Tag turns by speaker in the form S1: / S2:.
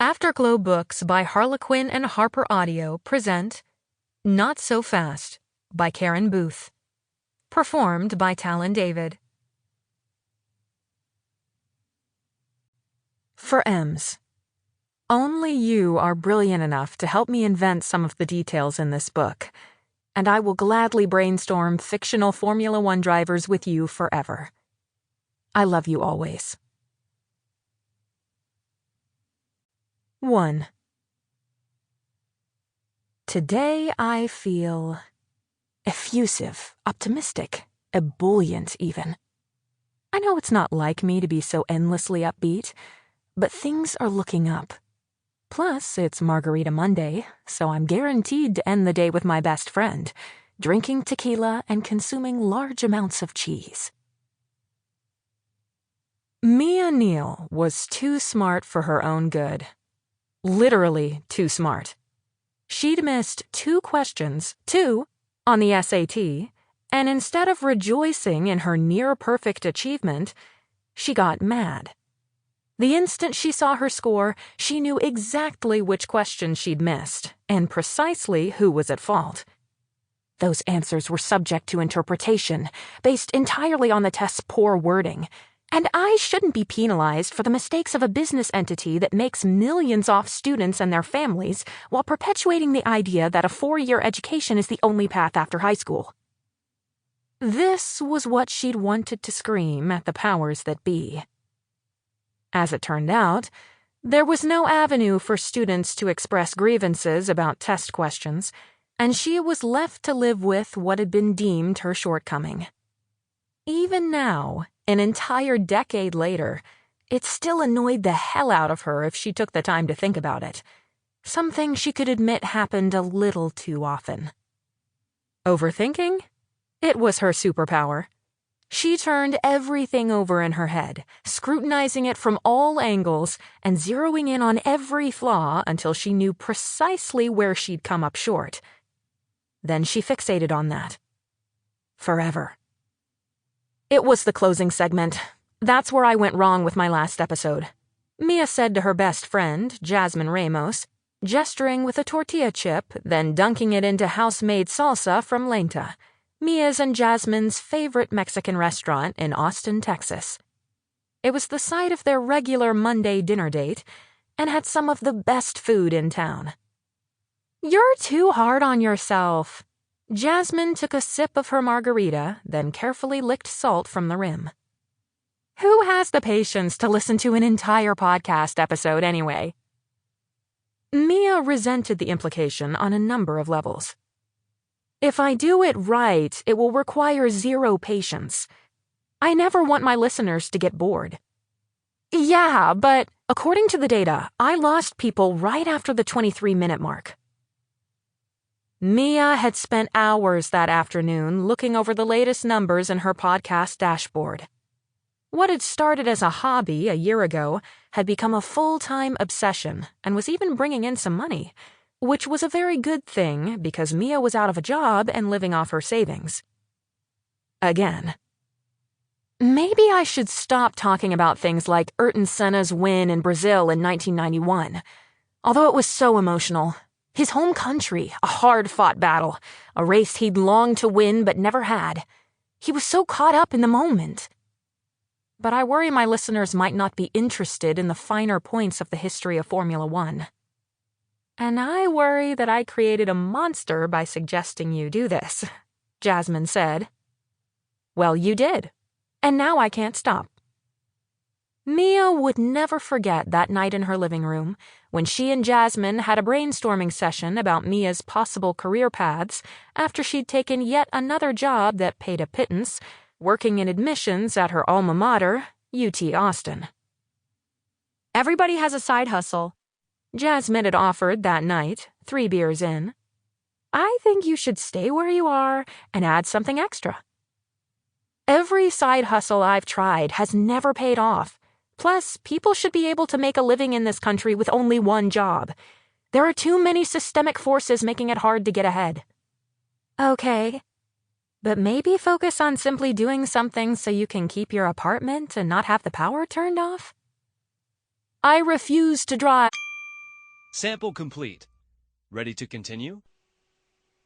S1: Afterglow Books by Harlequin and HarlequinAudio present Not So Fast by Karen Booth. Performed by Talon David. For M's. Only you are brilliant enough to help me invent some of the details in this book, and I will gladly brainstorm fictional Formula One drivers with you forever. I love you always. 1. Today I feel effusive, optimistic, ebullient even. I know it's not like me to be so endlessly upbeat, but things are looking up. Plus, it's Margarita Monday, so I'm guaranteed to end the day with my best friend, drinking tequila and consuming large amounts of cheese. Neal was too smart for her own good. Literally too smart. She'd missed 2 questions, on the SAT, and instead of rejoicing in her near-perfect achievement, she got mad. The instant she saw her score, she knew exactly which questions she'd missed, and precisely who was at fault. Those answers were subject to interpretation, based entirely on the test's poor wording, and I shouldn't be penalized for the mistakes of a business entity that makes millions off students and their families while perpetuating the idea that a 4-year education is the only path after high school. This was what she'd wanted to scream at the powers that be. As it turned out, there was no avenue for students to express grievances about test questions, and she was left to live with what had been deemed her shortcoming. Even now, an entire decade later, it still annoyed the hell out of her if she took the time to think about it. Something she could admit happened a little too often. Overthinking? It was her superpower. She turned everything over in her head, scrutinizing it from all angles and zeroing in on every flaw until she knew precisely where she'd come up short. Then she fixated on that. Forever. It was the closing segment. That's where I went wrong with my last episode. Mia said to her best friend, Jasmine Ramos, gesturing with a tortilla chip, then dunking it into house-made salsa from Lenta, Mia's and Jasmine's favorite Mexican restaurant in Austin, Texas. It was the site of their regular Monday dinner date and had some of the best food in town. "You're too hard on yourself." Jasmine took a sip of her margarita, then carefully licked salt from the rim. Who has the patience to listen to an entire podcast episode anyway? Mia resented the implication on a number of levels. If I do it right, it will require 0 patience. I never want my listeners to get bored. Yeah, but according to the data, I lost people right after the 23-minute mark. Mia had spent hours that afternoon looking over the latest numbers in her podcast dashboard. What had started as a hobby a year ago had become a full-time obsession and was even bringing in some money, which was a very good thing because Mia was out of a job and living off her savings. Again. Maybe I should stop talking about things like Ayrton Senna's win in Brazil in 1991, although it was so emotional. His home country, a hard-fought battle, a race he'd longed to win but never had. He was so caught up in the moment. But I worry my listeners might not be interested in the finer points of the history of Formula One. And I worry that I created a monster by suggesting you do this, Jasmine said. Well, you did. And now I can't stop. Mia would never forget that night in her living room when she and Jasmine had a brainstorming session about Mia's possible career paths after she'd taken yet another job that paid a pittance, working in admissions at her alma mater, UT Austin. Everybody has a side hustle, Jasmine had offered that night, 3 beers in. I think you should stay where you are and add something extra. Every side hustle I've tried has never paid off. Plus, people should be able to make a living in this country with only one job. There are too many systemic forces making it hard to get ahead. Okay, but maybe focus on simply doing something so you can keep your apartment and not have the power turned off? I refuse to drive.
S2: Sample complete. Ready to continue?